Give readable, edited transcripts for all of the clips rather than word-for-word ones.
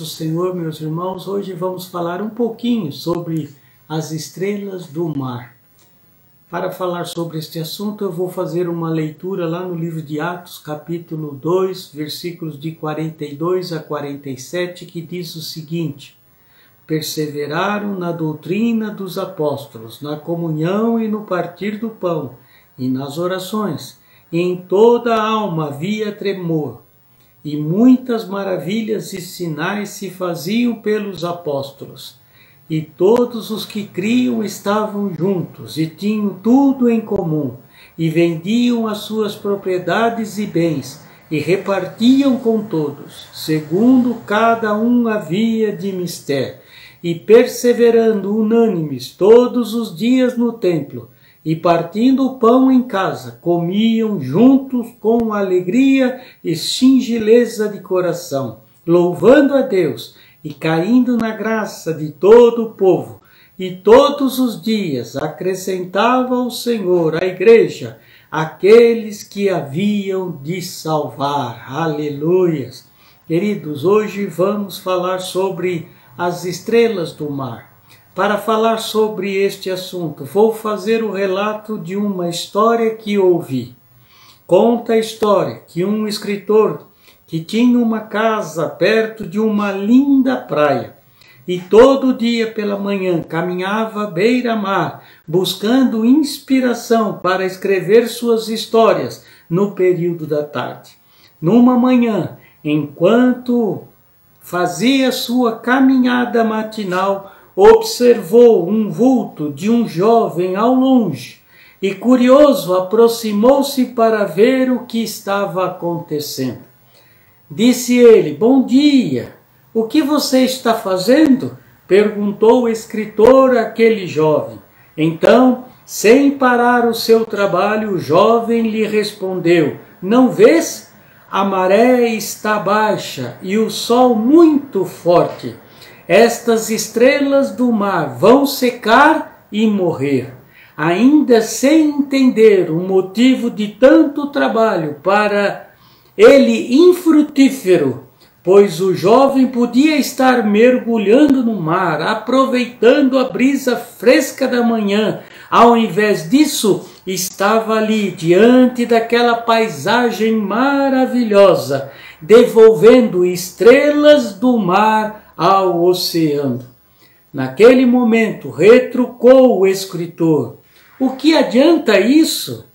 do Senhor, meus irmãos, hoje vamos falar um pouquinho sobre as estrelas do mar. Para falar sobre este assunto, eu vou fazer uma leitura lá no livro de Atos, capítulo 2, versículos de 42 a 47, que diz o seguinte: perseveraram na doutrina dos apóstolos, na comunhão e no partir do pão, e nas orações. E em toda a alma havia tremor, e muitas maravilhas e sinais se faziam pelos apóstolos. E todos os que criam estavam juntos, e tinham tudo em comum, e vendiam as suas propriedades e bens, e repartiam com todos, segundo cada um havia de mister. E perseverando unânimes todos os dias no templo, e partindo o pão em casa, comiam juntos com alegria e singeleza de coração, louvando a Deus e caindo na graça de todo o povo. E todos os dias acrescentava o Senhor à igreja aqueles que haviam de salvar. Aleluias! Queridos, hoje vamos falar sobre as estrelas do mar. Para falar sobre este assunto, vou fazer o relato de uma história que ouvi. Conta a história que um escritor que tinha uma casa perto de uma linda praia e todo dia pela manhã caminhava à beira-mar buscando inspiração para escrever suas histórias no período da tarde. Numa manhã, enquanto fazia sua caminhada matinal, observou um vulto de um jovem ao longe e, curioso, aproximou-se para ver o que estava acontecendo. Disse ele: "Bom dia, o que você está fazendo?" perguntou o escritor àquele jovem. Então, sem parar o seu trabalho, o jovem lhe respondeu: "Não vês? A maré está baixa e o sol muito forte. Estas estrelas do mar vão secar e morrer." Ainda sem entender o motivo de tanto trabalho para ele infrutífero, pois o jovem podia estar mergulhando no mar, aproveitando a brisa fresca da manhã. Ao invés disso, estava ali diante daquela paisagem maravilhosa, devolvendo estrelas do mar ao oceano. Naquele momento, retrucou o escritor: "O que adianta isso?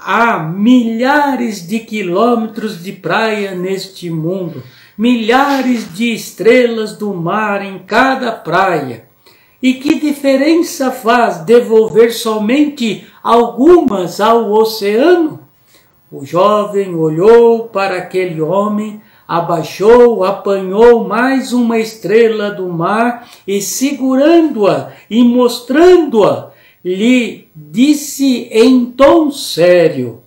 Há milhares de quilômetros de praia neste mundo, milhares de estrelas do mar em cada praia. E que diferença faz devolver somente algumas ao oceano?" O jovem olhou para aquele homem, abaixou, apanhou mais uma estrela do mar e, segurando-a e mostrando-a, lhe disse em tom sério: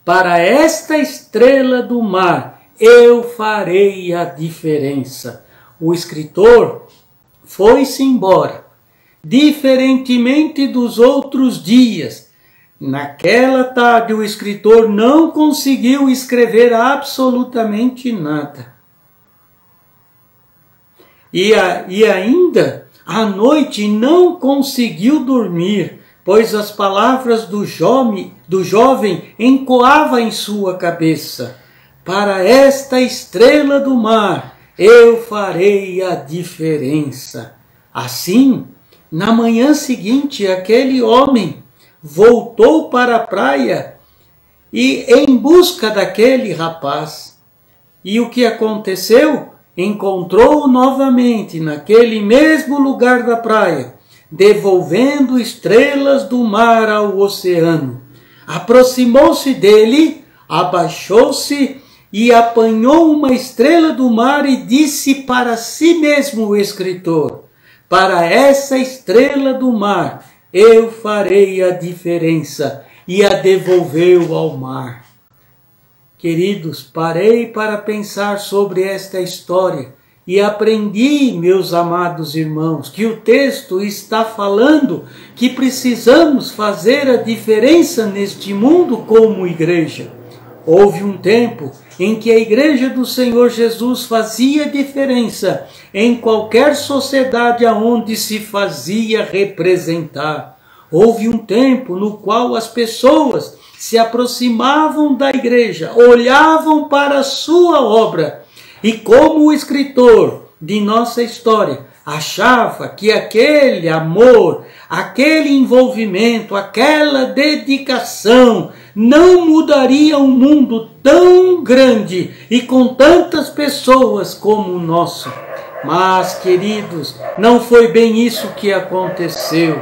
"Para esta estrela do mar eu farei a diferença." O escritor foi-se embora. Diferentemente dos outros dias, naquela tarde o escritor não conseguiu escrever absolutamente nada. E ainda à noite não conseguiu dormir, pois as palavras do jovem ecoavam em sua cabeça: "Para esta estrela do mar eu farei a diferença." Assim, na manhã seguinte, aquele homem voltou para a praia e em busca daquele rapaz. E o que aconteceu? Encontrou-o novamente naquele mesmo lugar da praia, devolvendo estrelas do mar ao oceano. Aproximou-se dele, abaixou-se e apanhou uma estrela do mar e disse para si mesmo o escritor: "Para essa estrela do mar eu farei a diferença", e a devolveu ao mar. Queridos, parei para pensar sobre esta história e aprendi, meus amados irmãos, que o texto está falando que precisamos fazer a diferença neste mundo como igreja. Houve um tempo em que a Igreja do Senhor Jesus fazia diferença em qualquer sociedade aonde se fazia representar. Houve um tempo no qual as pessoas se aproximavam da igreja, olhavam para a sua obra e, como o escritor de nossa história achava que aquele amor, aquele envolvimento, aquela dedicação não mudaria um mundo tão grande e com tantas pessoas como o nosso. Mas, queridos, não foi bem isso que aconteceu.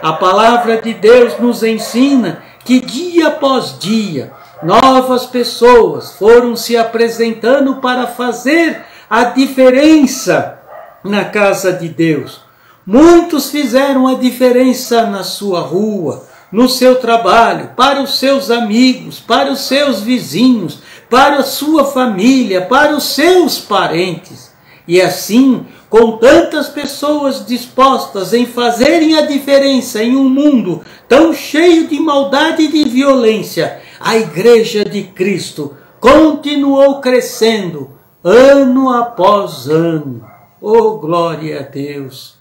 A palavra de Deus nos ensina que dia após dia, novas pessoas foram se apresentando para fazer a diferença na casa de Deus. Muitos fizeram a diferença na sua rua, no seu trabalho, para os seus amigos, para os seus vizinhos, para a sua família, para os seus parentes. E assim, com tantas pessoas dispostas em fazerem a diferença em um mundo tão cheio de maldade e de violência, a Igreja de Cristo continuou crescendo ano após ano. Oh, glória a Deus!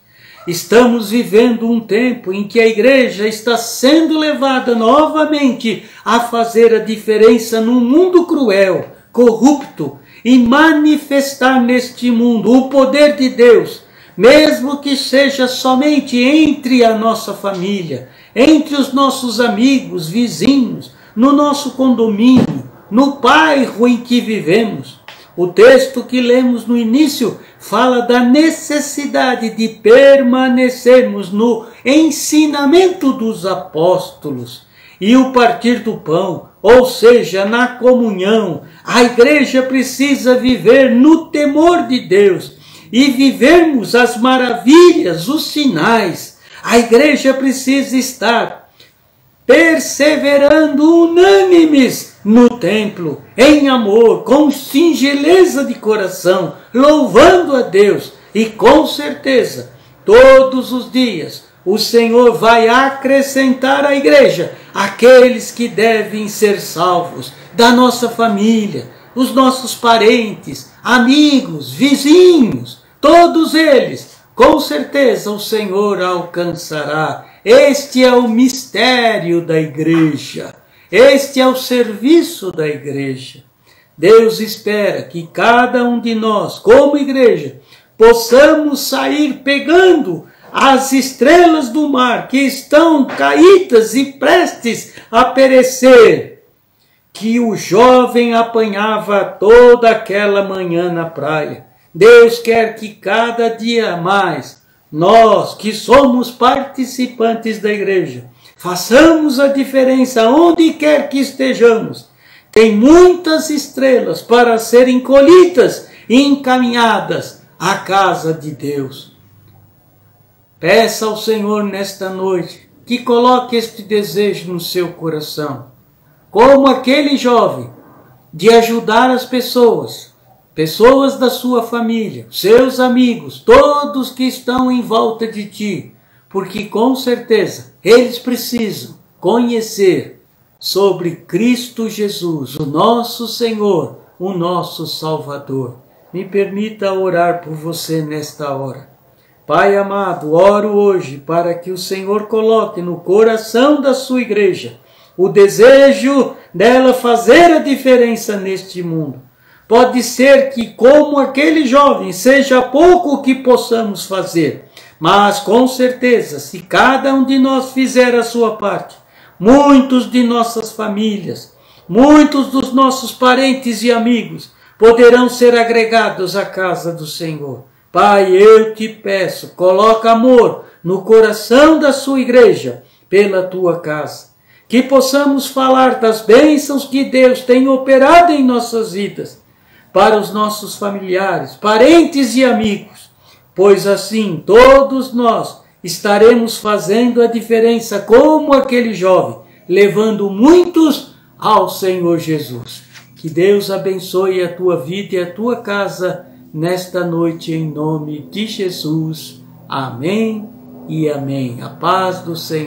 Estamos vivendo um tempo em que a igreja está sendo levada novamente a fazer a diferença num mundo cruel, corrupto, e manifestar neste mundo o poder de Deus, mesmo que seja somente entre a nossa família, entre os nossos amigos, vizinhos, no nosso condomínio, no bairro em que vivemos. O texto que lemos no início fala da necessidade de permanecermos no ensinamento dos apóstolos e o partir do pão, ou seja, na comunhão. A igreja precisa viver no temor de Deus e vivermos as maravilhas, os sinais. A igreja precisa estar perseverando unânimes no templo, em amor, com singeleza de coração, louvando a Deus. E com certeza, todos os dias, o Senhor vai acrescentar à igreja aqueles que devem ser salvos, da nossa família, os nossos parentes, amigos, vizinhos, todos eles, com certeza o Senhor alcançará. Este é o mistério da igreja. Este é o serviço da igreja. Deus espera que cada um de nós, como igreja, possamos sair pegando as estrelas do mar que estão caídas e prestes a perecer, que o jovem apanhava toda aquela manhã na praia. Deus quer que cada dia mais nós, que somos participantes da igreja, façamos a diferença onde quer que estejamos. Tem muitas estrelas para serem colhidas e encaminhadas à casa de Deus. Peça ao Senhor nesta noite que coloque este desejo no seu coração, como aquele jovem, de ajudar as pessoas da sua família, seus amigos, todos que estão em volta de ti, porque com certeza eles precisam conhecer sobre Cristo Jesus, o nosso Senhor, o nosso Salvador. Me permita orar por você nesta hora. Pai amado, oro hoje para que o Senhor coloque no coração da sua igreja o desejo dela fazer a diferença neste mundo. Pode ser que, como aquele jovem, seja pouco o que possamos fazer, mas com certeza, se cada um de nós fizer a sua parte, muitos de nossas famílias, muitos dos nossos parentes e amigos poderão ser agregados à casa do Senhor. Pai, eu te peço, coloca amor no coração da sua igreja pela tua casa, que possamos falar das bênçãos que Deus tem operado em nossas vidas, para os nossos familiares, parentes e amigos, pois assim todos nós estaremos fazendo a diferença como aquele jovem, levando muitos ao Senhor Jesus. Que Deus abençoe a tua vida e a tua casa nesta noite, em nome de Jesus. Amém e amém. A paz do Senhor.